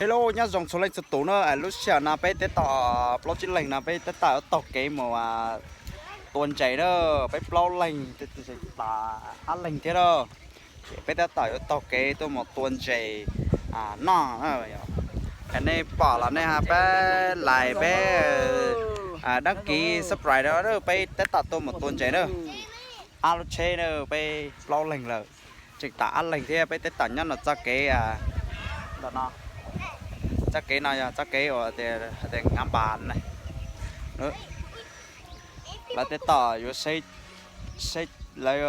Hello nhá, dòng số lệnh số tố nữa, lúc xưa là bây tết tỏ bao chín lệnh là bây tết tỏ tỏ cái mà tuần chạy đó, bây bao lệnh tết tỏ ăn lệnh thế đó, bây tết tỏ cái tôi một tuần chạy nó cái này bỏ là này ha, bây lại bây đăng ký subscribe đó, đó bây tết tỏ tôi một tuần chạy đó, alo chơi đó, bây bao lệnh là chỉ tỏ ăn lệnh thế, bây tết tỏ nhất là cho cái đó nó chắc cái này chắc cái ở để ngắm bàn này nữa là để tỏ vô xây lấy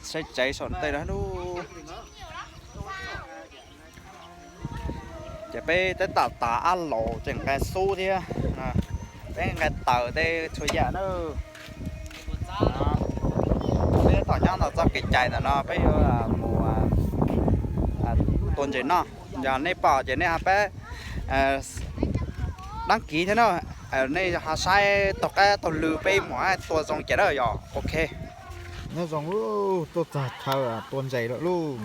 xây cháy sọn tay đó nu chỉ bé để tỏ tả ăn lẩu chẳng cái su thế bé cái tờ đây chơi giả nữa bé tỏ nhau là cho cái chạy nó bây giờ là mùa tuần chỉ nó giờ này bỏ chỉ này bé đăng ký thế nào ở đây họ sai tộc cái tàu lừa bay mỗiตัวdòng chết rồi ok nó dòng luôn tôi chặt thở à tuần dày rồi luôn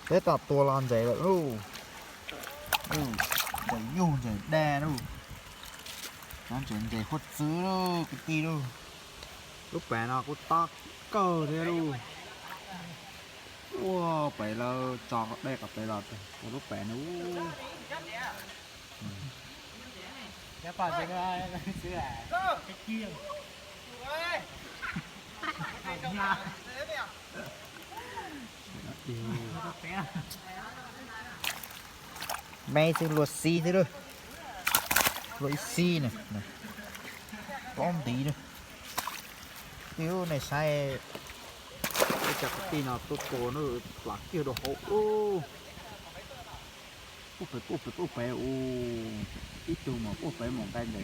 thế tập tua lan dày rồi luôn dày nhung dày đe luôn nó chuyện dày khuất xứ luôn cái ti luôn lúc bé nó cũng to cơ thế luôn wow phải là cho đây cả phải là lúc bé nó cái phần cái xứ là cái kia mày sẽ luộc xi thế thôi luộc xi này bom tí nữa nếu này sai cái chặt cái tí nào tốt cổ nó lạc kia đồ hộp úp phải ít tu mà úp phải một cái này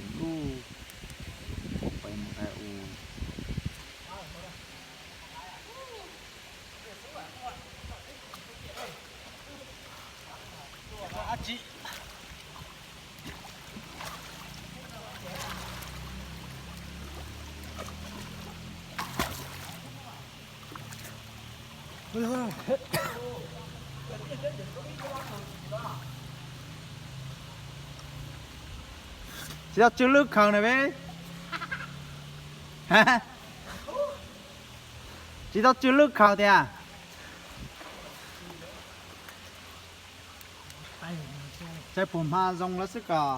úp phải một cái chị chỉ là chưa nước không này bé hả chỉ là chưa nước không thì à chạy phồng ha dòng là sức cả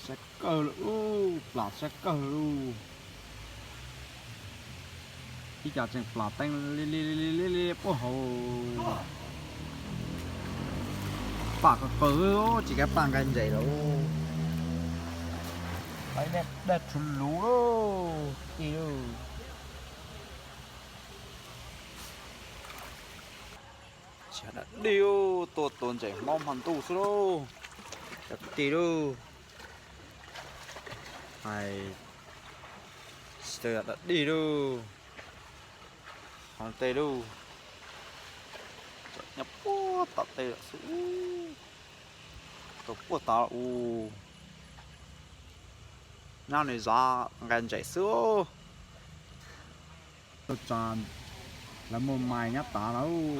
sẽ cờ là sẽ cờ luôn khi chả chẳng là tay li bố hồ bạc cờ chỉ cái bằng cái gì đâu đấy đẹp chun lú đâu tí đâu chả đã điêu tuột tuần chảy mong hẳn tù số đâu tí đâu hay sờ đã đi đâu hàng tê đâu nhập bố tạt tê là số tổ bố tạt nào này ra gần chạy số tôi tràn là một mày nhát tá đâu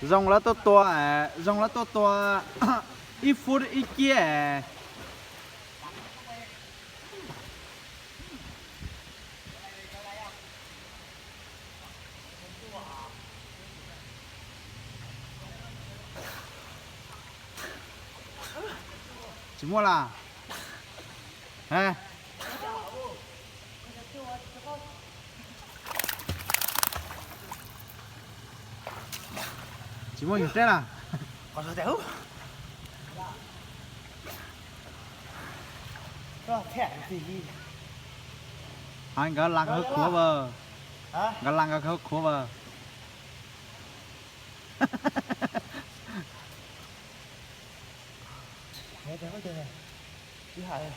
dòng lá to ít phút ít kia chỉ mua là ha chỉ mua nhiều tết à còn sao déo đó thẻ gì anh có lăng hức khua bờ hả có lăng có hức khua bờ thế thế có chơi này thứ hai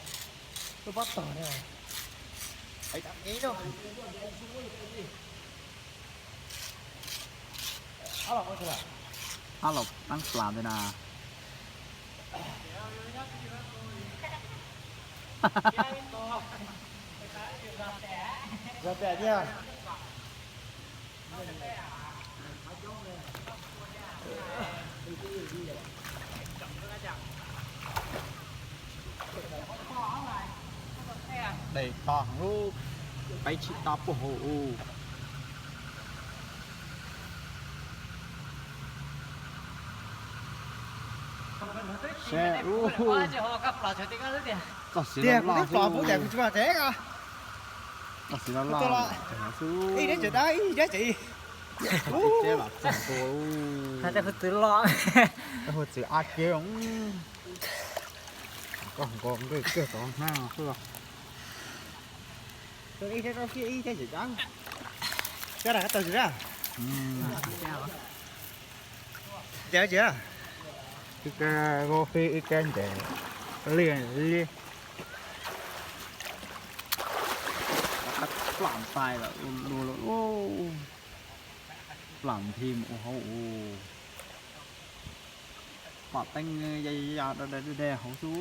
tôi bắt tờ này ấy tạm ý đâu alo có chơi à alo đang làm thế nào Ra bè nha. Đây to luôn bay chỉ to bộ hồ xe có xí Tiền là cũng biết lò bố chạy cũng chưa thế cả. có xí là Tôi lo. Ý đấy chị đấy, ý đấy chị. xe là chặt cô Hãy subscribe cho kênh Ghiền Mì Gõ cái hồi chữ a kia còn cái đó nào chưa Tôi ý thế đó kia ý thế chị đó. Cái này cái tờ gì đó. Chào chị. cái gô phi cái để liền làm sai là đồ làm thêm ô quả tanh dây dạt đây hổ sú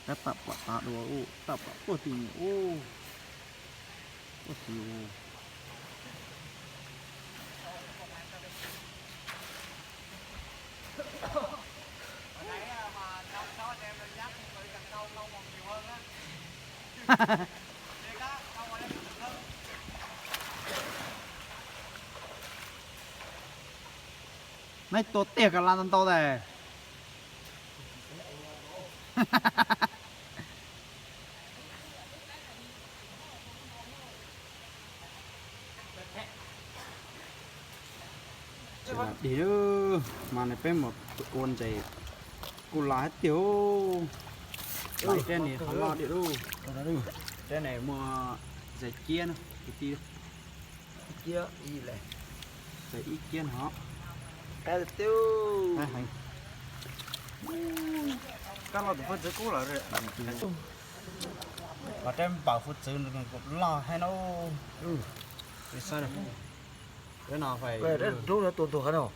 cái tập quả tạ đồ tập quả tình quả tình này tốt tiệc cả lan to này đi đâu mà này bên một con chạy cô lái tiểu lái trên này không lo đi đâu trên này mà giải kia nó cái Kia ý này. giải ý kiến hả Cái là tiêu. hành Các lo tụi phân giới cũ là rồi. và trên bảo phút chứ cũng lo hay nó vì sao được cái nào phải Về đấy lúc đó tuần hả nào?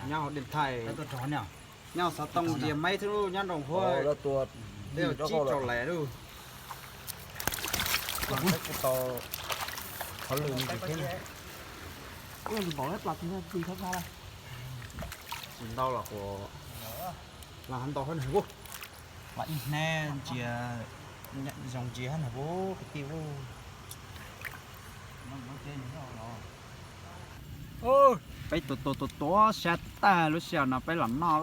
nhau điện thoại nhau sao tông gì mấy thứ nhau đồng phơi Là tuần. đều chi trò lẻ đâu Cái to. có lường gì thế này Ôi bỏ hết lật nha, đi thấp ra đây. mình đâu là của là hắn to hơn hả bố vậy nè chỉ nhận dòng chỉ hơn hả bố cái tiêu Ôi, bây tổ xe ta lúc xưa nào bây làm nào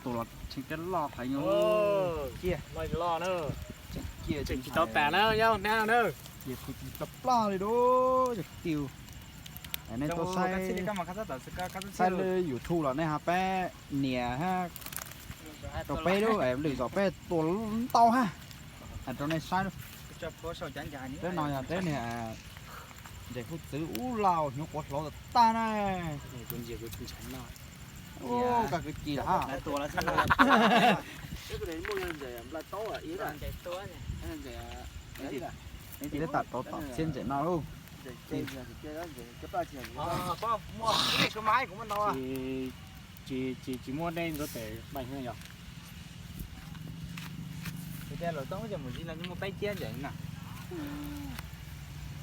tổ là chỉ cái lò phải nhau kia, mày lo nữa. kia Chỉ tao tẻ nữa nhau, nè nữa. kia thì tập lo đi đó chỉ tiêu nên tôi sai lên YouTube là này hả bé nè ha rồi bé đó em lười rồi bé tổ to ha ở trong này sai đâu Cho phố sầu chán dài nữa. thế nào nhà thế nè để phút xứ lao nhóc quạt lỗ ta này Con gì của con chán nào. ô cả cái gì hả Lại tua là sao? Cái đấy mua nhân gì là to à ý là. Chạy to này. Nhân gì cái gì là. cái gì đó tạt xin chạy nào luôn Chơi đó gì cái ba chuyện. Có mua cái máy của mình đâu à? Chỉ mua đen có thể bành hơn nhỉ? Cái lỗ tống cho một gì là nhưng mà tay chia vậy nè.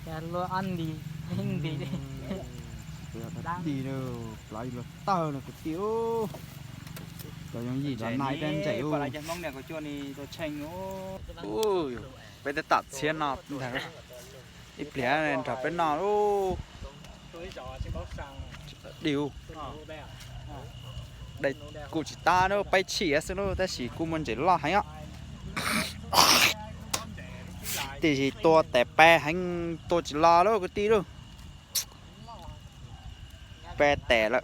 Dạ lo ăn đi, hình đi đi. đi đâu lại là tơ là cái tiêu rồi những gì đó này đen chạy Còn lại chân bóng này của cho này tôi tranh ôi bây giờ tạt xiên nào thằng ít lẻ này trả bên nào ô điều đây cụ chỉ ta nó bay chỉ á nó ta chỉ cụ mình chỉ lo hay á thì chỉ to tẻ pe hành tôi chỉ lo đó cái tí đâu pe tẻ lợ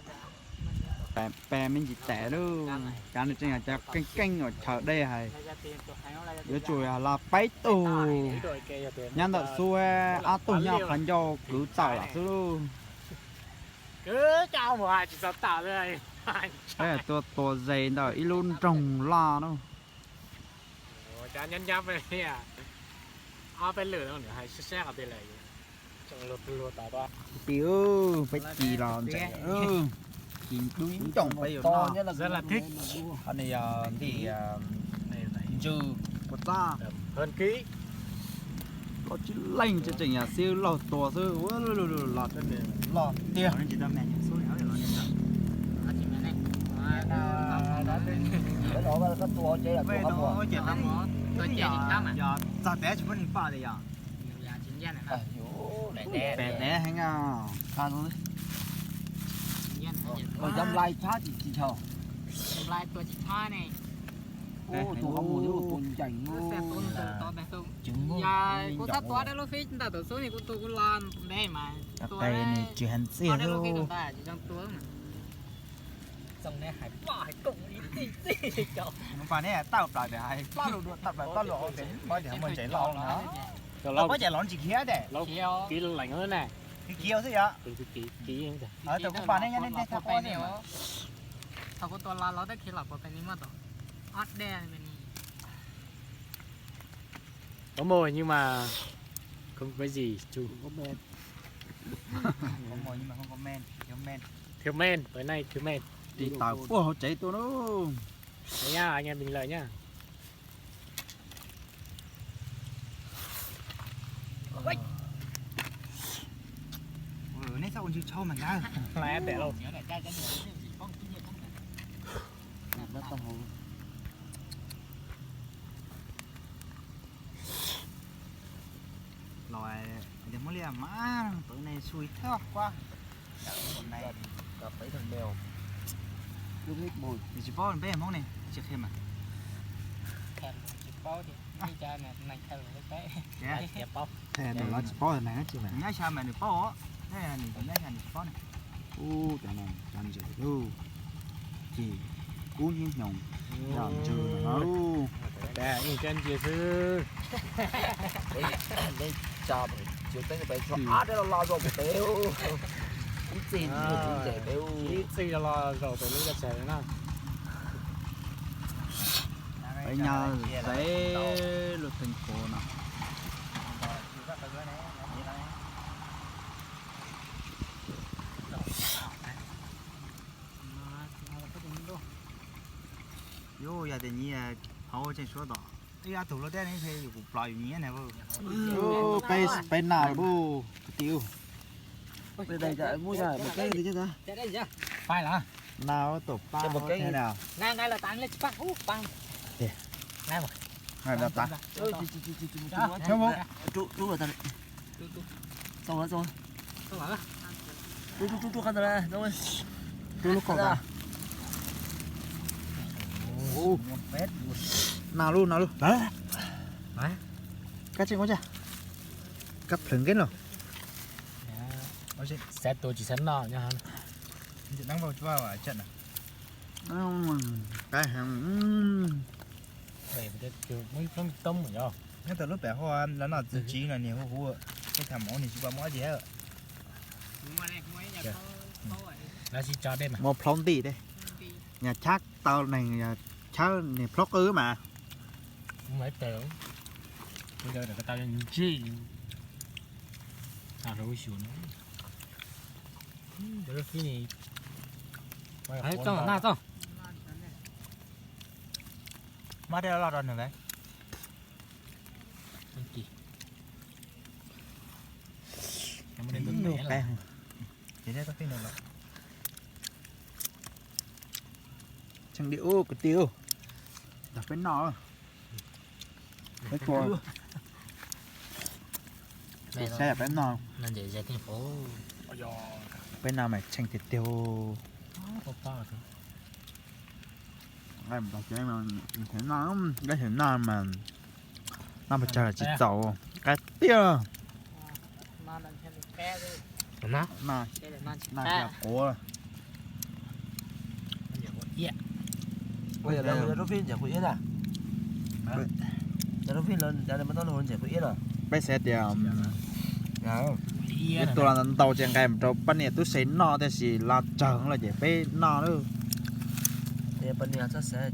pe mình chỉ tẻ đâu cái này trên là cho canh ở chợ đây hay đứa chuối là bay tù nhăn đợt xuôi à tù nhau phản do cứ tạo là thứ luôn cứ cao mà chỉ sao tạo đây đây là to dày đó ít luôn trồng la đâu chả nhăn nháp về àไปเหลือแล้วเนี่ยให้แซ่กับไปเลยจังรถรัวตาบ้า tiêu phải chỉ làm chạy chín đuôi trồng bây giờ to nó nhất là rất là thích. anh này thì dư của ta Hơn ký. có chỉ lành cho chừng nhà siêu lò to sư lò lò tiền chỉ tao mẹ những số nhỏ để lò cái đó là cái tua chơi là về tua đó mua chỉ tao mỏ tôi chơi gì lắm à? giờ ra té chỉ có đi ba đây à Nhiều nhà chính dân này nè. để bé té hay nga sao thôi Chính dân này. ở trong lai chá chỉ chờ Lại tôi chỉ thoa này. ô tua không mua được con chảnh Nó sẽ tôn từ to bé không. trứng Dạ, cô ta toa đấy lúc phí chúng ta tổ số này cô tôi cũng làm đây mà. cây này chỉ hành Toa xỉa đấy lúc phí đâu chúng ta chỉ trong túi mà. Xong này hải bỏ hải cùng đi tí cho. và này tao lại để hay bao đồ tập lại bao đồ đến bao giờ mình chạy lon nữa Cho nó lâu có chạy lon chỉ kia để lâu Chiều. ký lạnh hơn này. cái kia thế ạ Từ ký em kìa. ở từ cũng bạn ấy nhanh lên Thằng thằng này nó. Thằng cô tôi là nó đã khi là có cái này mà tổ. Ớt đen bên này. Có mồi nhưng mà không có gì chú. có men không mồi nhưng mà không có men thiếu men Thiếu men, tối nay thiếu men. đi tàu ô chạy tôi nó Đấy nhá, anh em bình lợi nhá. nãy sao còn chưa cho mà ra Là em để lâu. Nhớ để ra cái gì phong kinh nghiệm không này. nó tao hồ rồi giờ mới liam má tối nay xui thế quá hôm nay gặp mấy thằng mèo cứ hết mùi thì chỉ có bé món này chưa thêm à Thèm chỉ bao thì đi cha này thèm được cái. dạ Kẹp bóc. thế để nó chỉ có này hết chứ mà nhá sao mà được có đây là nhìn đây là được có này ô cái này làm gì đâu chỉ cú như nhồng làm trừ nó Để nhìn chân chia sư. đây cho chiều tới bây cho á đây là lo rồi một tiêu ít gì cũng dễ tiêu Ít gì là lo rồi tới lúc ra trẻ đấy nào. phải nhờ sẽ luật thành phố nào vô giờ thì như hậu trên số đó cái thủ lô đen này thì cũng loại như này vô bên nào bu tiêu Bên đây chạy mua ra một cái gì chứ ta Để đây chưa? Phải là. nào tổ ba một cái thế nào Ngay là tán lên băng. Băng. Ngay mà. này là ta Ơi không không Chú vào tận. xong rồi xong Không phải. chú khăn rồi rồi chú lúc còn ra ô nào luôn đấy cắt trên quá chưa cắt thừng cái rồi Sẽ tôi chỉ sẵn nọ nha. chị đang vào vào ở trận à cái hàng Để cái kiểu mấy con tôm rồi nhá. ngay từ lúc bé hoa là nó tự chí là nhiều hoa cái thằng món này chỉ có món gì hết Là chỉ cho đây mà. một phong tỷ đây nhà chắc tao này nhà chắc này blogger mà Không phải tưởng. Bây giờ để cái tao lên chi. À rồi xuống. Để khi này. Đấy, cho nào cho. má đây là rồi đấy Em muốn đến tuần này là. chỉ đây có cái nữa chẳng điệu cái tiêu đặt bên nọ cái cua xe là bên nọ Nên để ra thành phố. Ôi giời. bên nào mà chẳng thịt tiêu Có to rồi. em đọc cho em mà thế nào cái thế nào mà nó phải chờ chỉ dầu cái tiêu Mà làm theo được ke rồi. Đúng không? mà Đây là man chỉ là ta. cái cua bây giờ là giáo viên giải quyết à? Giáo viên lên để mà tao luôn giải quyết à? bây giờ thì Dạ. cái tôi là tàu chẳng cái mà bên này tôi sẽ no thì chỉ là chờ là để bé no nữa Thì bên nhà chắc sẽ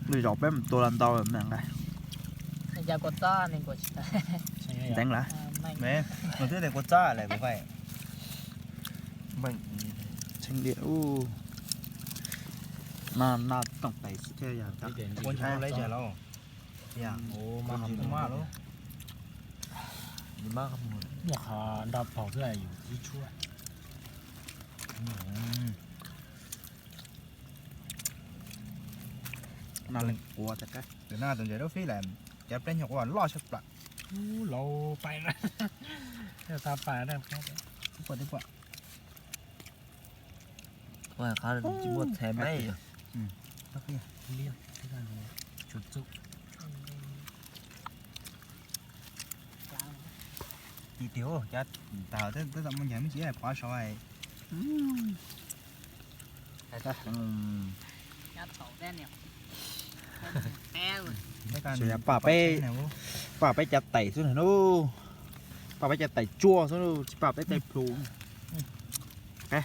lười đọc bé tôi là tàu làm cái Giờ có to nên có chỉ ta. đánh lại Mạnh. mẹ một thứ này có cha lại cũng phải Mình chanh điện u na tổng tay sẽ theo dạng cái điện quân hai lấy trả lo dạ ồ mà không má luôn đi mắc không muốn. nhà họ đập vào cái này gì chua na lên của tất cả từ na tuần giờ đó phí làm chép lên nhọc quả lo sắp lại lâu bay ra theo ta phải đây quả đấy quả Và khá là chỉ muốn thèm mấy. tất nhiên liên cái này chuột chút chi tiêu cha tao tới tới tầm mình nhảy mới chỉ là quá soi Nhát thổ đen nhỉ. Em cái con bà bé chặt tẩy xuống này nó bà bé chặt tẩy chua xuống nó bà bé tẩy phù cái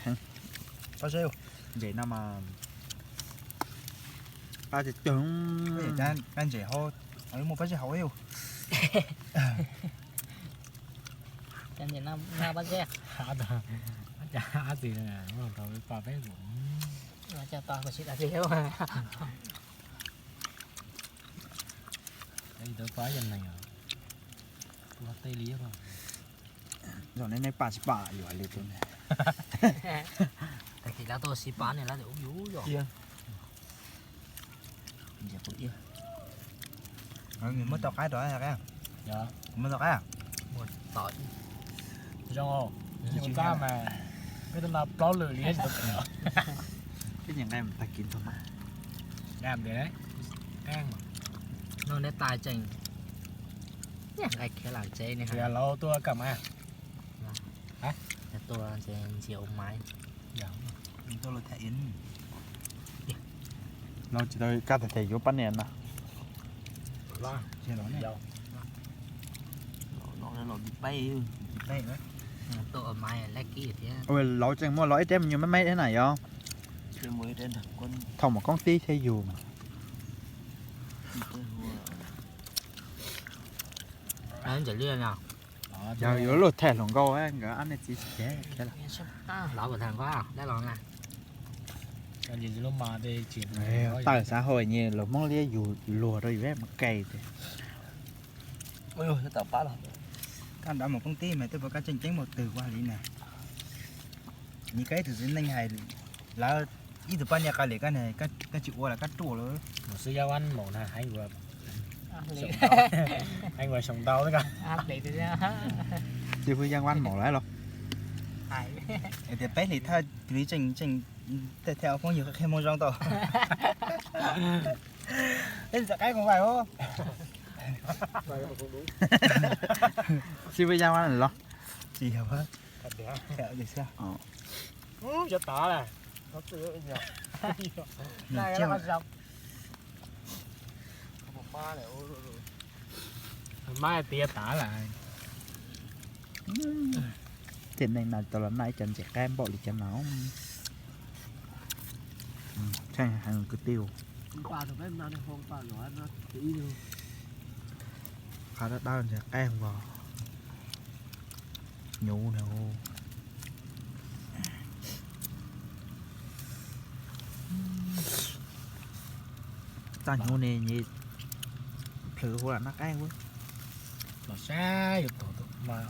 có sao vậy nào mà ta chỉ tưởng can trẻ ho ấy một cái gì hậu yêu chân thì na bắt ra. há gì nè nó tao với bà bé cũng Là cho to có xịt là gì mà. đây tao phá dần này à nó tây lý không rồi nên này bàอยู่อะไรตัวนี้ Thì là tôi xịt bán này là đủ dữ rồi. giờ cũng yêu người mới tao cái đó là cái dạ mới tao cái à Tội. trong không nhưng ta mà cái tao là bao lửa lý được cái nhà này mình phải kín thôi mà làm để đấy ăn mà Nó để tài trình. Cái kia làm chơi này thì hả? là lâu tôi cầm à Tôi sẽ chiều máy. dạ tôi là thầy in nó chỉ tôi cá thầy vô bán nền nè lo chơi đó này dầu Nó là bị bay. đây nữa Tôi ở máy lấy kỹ thế. ôi lỗi chẳng mua lỗi đem như mấy thế này không Cái mới đến thằng quân thông một con tí thế dù mà đi tới hùa. Anh chỉ liên nào. đó giờ yếu lột thẻ lồng câu ấy ngỡ ăn này chỉ thế thế là Đó của thằng quá à? Đây là này. cái gì lúc mà đi chuyển tại xã hội như là mong lia dù lùa rồi vậy mà cày thì Ôi ôi, tao phá rồi. căn đã một công ty mà tôi có cái tranh chánh một từ qua lý này như cái từ đến nhanh hay là ít từ ban nhà cái cái này cái chịu qua là cái trụ rồi một sư giao anh một là hai người Lý. hai người sống đau đấy cả Lý thì ra. thì vừa giang văn một lại rồi Hay. thì bé thì thay lý trình theo không nhiều cái môn rong tàu nên giờ cái không phải không thì vừa giang văn là lo gì hả bác theo gì sao cho tỏ này nó tự nhở Này nó còn dọc. ma này mai tia tả lại thì này là tao lần này chân trẻ em bỏ đi chân nó chẳng hàng cứ tiêu Qua rồi mấy năm nay không qua rồi nó kỹ luôn. khá là đau trẻ em vào nhú nào ta nhú này như thử hoa nó cái quá nó xa được tổ mà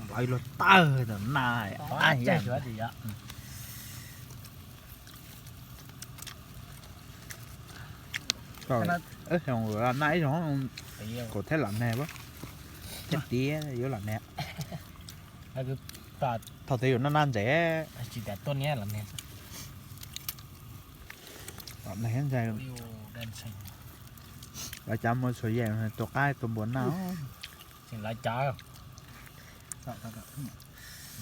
lại là tơ rồi này ai chạy vậy gì ạ rồi ớt hồng rồi nãy nó thì có thể làm nè bác chết tía yếu làm nè hai cái tạt thầu tiêu nó nan rẻ chỉ để tôn nhé làm nè làm này hết dài đen xanh và chăm một số vàng này tụi ai tụi bốn nào chỉ lại trái không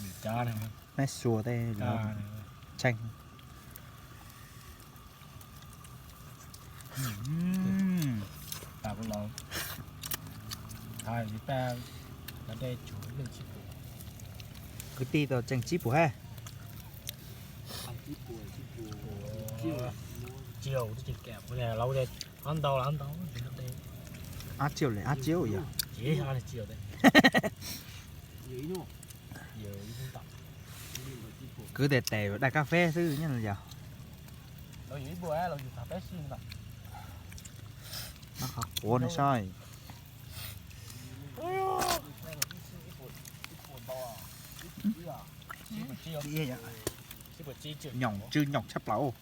bị trái này nét xua đây trái là này chanh tao cũng lo hai thì ta là đây chủ lên chỉ cứ ti tao chanh chip của ha chiều chỉ kẹp cái này lâu đây ăn đâu là ăn đâu át chiều lại át chiều vậy chỉ ăn là chiều đây Dữ luôn. giờ cũng tập cứ để tè đại cà phê chứ như là giờเราอยู่บัวเราอยู่คาเฟ่ซิ่งแบบ nó không ủa nó soi gì vậy? Cái bữa chi chữ nhỏng chứ nhỏng sắp lẩu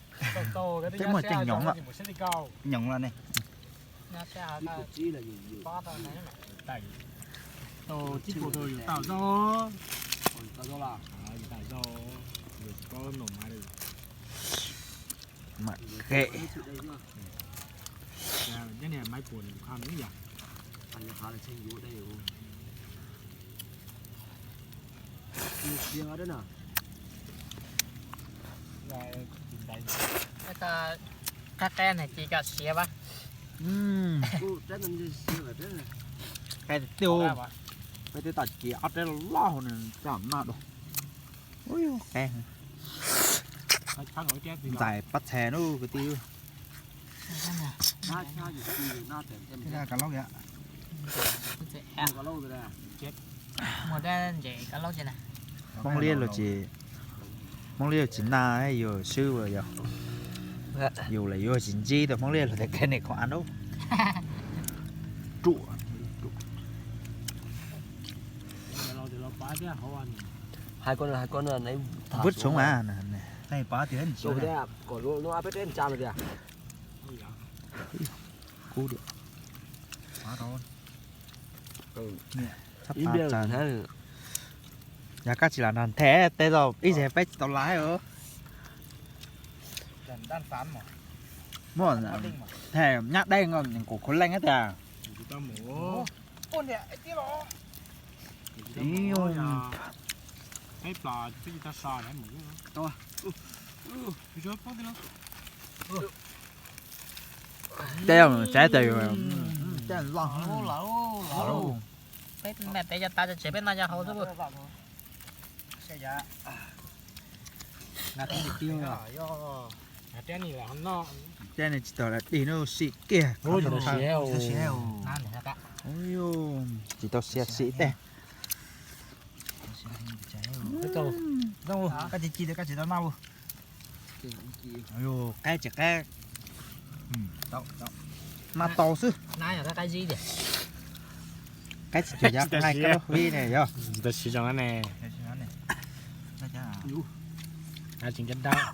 tô cái Thế mà chừng nhỏng ạ. một set cao. nhỏng là này Nó sẽ hả cái Chỉ là gì? bó tao này nè. Tại tô chi bộ đồ tạo do Tao cho là tạo do có nổ máy được. mà kệ Cái này máy cuốn khoan nữa nhỉ? anh khá là tranh vô đây rồi. Chia đó nè. Rồi tìm đây. Cái cái này chỉ có xía bác. Cô rất là như chia là rất là. cái tiêu cái tiêu tạt kia ớt đấy lo này giảm nào đâu ôi cái Khác nổi chết thì dài bắt xe nó cái tiêu Nó gì thì nó thể em cái cá lóc vậy có lâu rồi nè. Một cái vậy cá lóc vậy nè. mong liên là chỉ na hay giờ sư rồi giờ dù là vô chính chi thì mong liên là cái này khó ăn đâu trụ Nó phá chứ hậu anh. Hai con là nãy vứt xuống à này bá tiền rồi đấy à, còn nó áp hết trên tràn rồi à. cú được quá rồi sắp Im phá đi tràn thế. nhà các chỉ là đàn thế thế rồi ít sẽ phải tàu lái ở Đan phán mà. mua thẻ nhát đây ngon của khốn lanh hết à Chúng ta mổ. Ôn nè, tí lọ. Yêu. Cái bò cái ta xò này mổ. Rồi. Rồi có đi đâu. đeo trái từ trái Lẩu lẩu. Bên mẹ bé cho ta cho chế bên này cho hậu thôi bự. Xe giá. là cái tiêu rồi Cái này là nó. trái này chỉ tỏ là đi nó xị kia Ôi nó xéo. Nan này các. ôi chỉ tao xịt xị thế Cái câu. đâu cái gì đấy cái gì đó mau ôi cái chỉ cái đâu mà to chứ Nan là cái gì vậy? cái chỉ cho giá ngay cái vi này nhá Tôi sử dụng cái này. À chính chân đau.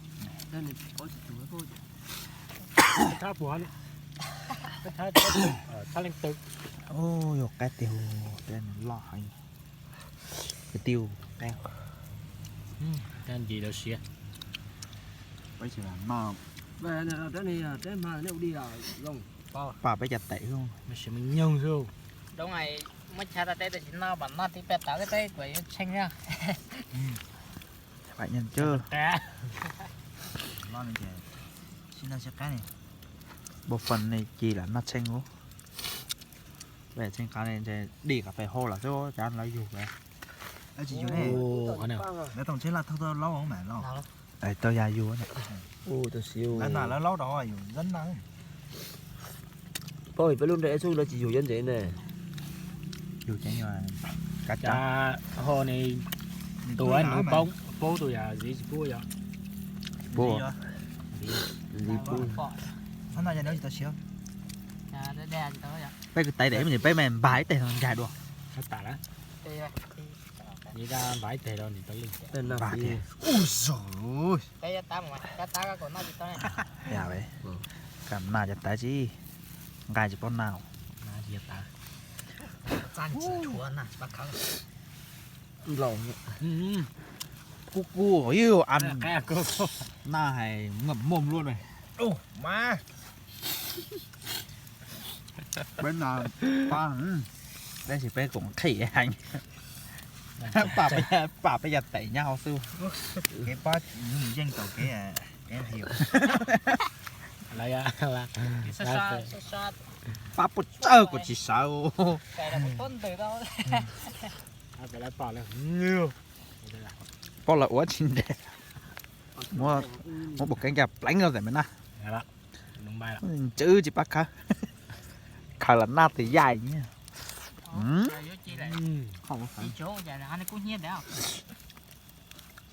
Đây này có chủ thôi. Tháp buồn. Cái tháp lênตึก. ôi cái tiêu cái lọ cái tiêu đeo Cái gì đâu xía. bây giờ là mà Về này là cái mà nếu đi là rồng. bà bây giờ tệ không Mà sẽ mình nhông rồi. Đúng rồi, mới cha ta đây thì nó bắn nó thì bé tạo cái tay của nó xanh ra. phải nhận chưa Té. lo này kìa xin ra cái này bộ phận này chỉ là nát xanh luôn về trên cái này thì đi cả phải hô là cho anh lấy dùng vậy ở chị chú này Ồ, cái nào. nếu tổng chế là thâu lâu không mẹ lâu đấy tôi ra vô này Ô tôi siêu. là nào lâu đó rồi dân năng Thôi phải luôn để xuống là chỉ dù dân vậy nè. vô chạy nhưng mà cá chấm Chà, hồ này tụi anh nụ bông. Bố tụi à gì bố vậy? bố Gì vui. hôm nay giờ nếu chị ta xíu Dạ, đây đây thì tao vậy. cái tay để mình phải mềm bái tay thằng dài được Nó tả đó. Đây đây. Vậy ra bãi tề đâu thì tao lên. Tên nào Bà đi. kìa. ui rồi Đây cho tao mà, cái tao cái của nó thì tao này. dạ vậy cảm nào cho tay chứ gai chỉ con nào Mà gì tả. Chan chỉ chúa nè, bác khóc. Lẩu. cu cu yêu ăn Cái cô. na hay ngậm mồm luôn này ô má bên nào ba đây chỉ phải cũng khỉ hành bà bây giờ tẩy nhau xưa cái ba những dân tàu cái à em hiểu Lại à là. Sơ sơ. bà bút chơi của chị sao Cái là một tuần từ đâu. Phải lại bỏ lên. Nhiều. bao là ủa chín đẹp mua một cái gặp lánh rồi mình na Dạ đó. Đúng bài đó. chữ chỉ bác khá khá là na thì dài nhá Vô chi lại. không phải Đi chỗ giờ là anh cũng nhiên đấy không?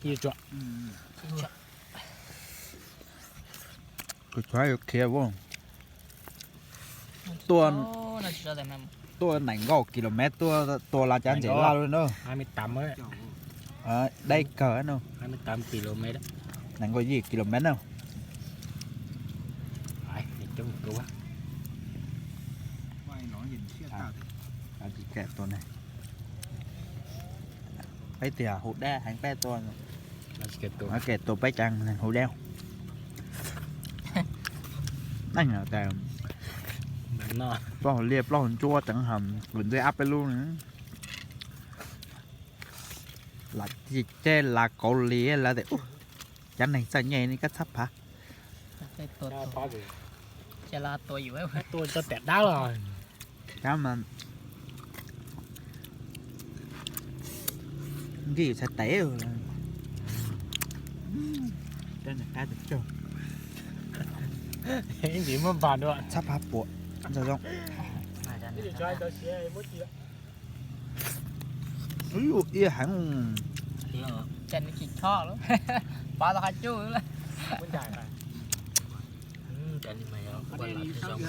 kia chọn cứ xoay kia vô nó cho tại mày tua nảnh gò km tua là chán dễ lao luôn đâu 28 ấy đây cỡ đâu 28 km đó nảnh gò gì km đâu phải để cho một câu á chỉ kẹtตัวnàyไปเตี๋ยหูแด้หางแป้ตัว là cái câu มาเกตตัวไปจังหูแด้วนั่นเหรอแต่ bắn nó ปล้องเรียบปล้องจั่วจังหำหลุนด้วยอัพไปluôn nữa là gì chứ là cậu lìa là để chắn này sao nhẹนี่ก็ทับพะ cái tôi ra phá rồiจะลาตัวอยู่ไว้ tôi cho tẹt đá rồi cái mà gì sẽ té rồi đây là cái được chưa cái gì mà bàn đâu sắp hấp bộ rồi không cái gì cho anh đó xe mất gì ui ia hẳn จันนี่กินข้อแล้วปลาตะไคร้จู้แล้ว muốn chạy này chạy đi mày quay lại cái dòng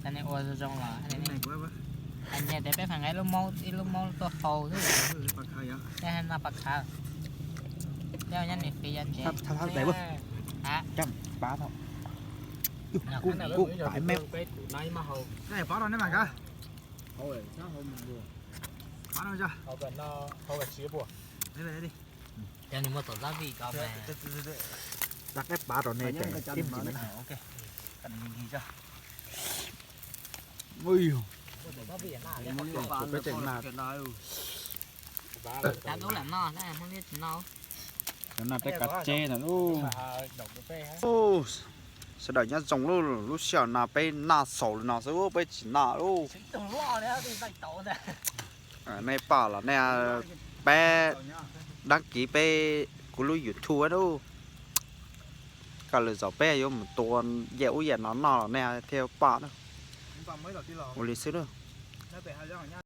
จันนี่โอ้ยจงเหรออันนี้อันนี้เดี๋ยวไปฝั่งไอ้ลูกมอตัวโตที่ได้ให้หน้าปากขาเดี๋ยวยันนี่ปียันเจ๊ thắp thắp đấy bơ ฮะ trăm bá thôi Cái cũng này cũng nó phải mép cái tủ này mà hầu này phá rồi đấy mà cả thôi nó không được phá rồi chưa hầu gần nó hầu gần xía bùa đây đây đi เดี๋ยวนี่มาตัวซาบีก็แม่ đặt cái bá rồi này chạy tim chỉ mới ok cần nhìn gì chưa ui ตัวซาบีหน้า cái chạy mà แต่รู้แหละนอได้มันเรียกนอ cái nào cái cắt chê này luôn đồng cái phê hết ô sẽ đợi nhá giống luôn lúc xưa nàoไปหน้าสองหน้าสองไปchỉหน้าลูก ตัวล้อเนี่ยตีใส่โต๊ะเนี่ย ในป่าlà nè bé đăng ký bé của lưu YouTube đâu cả lời giàu bé vô một tuần dẻo dẻo nó nè theoป่าđó mấy đầu tiên là một lịch sử đó nó phải hai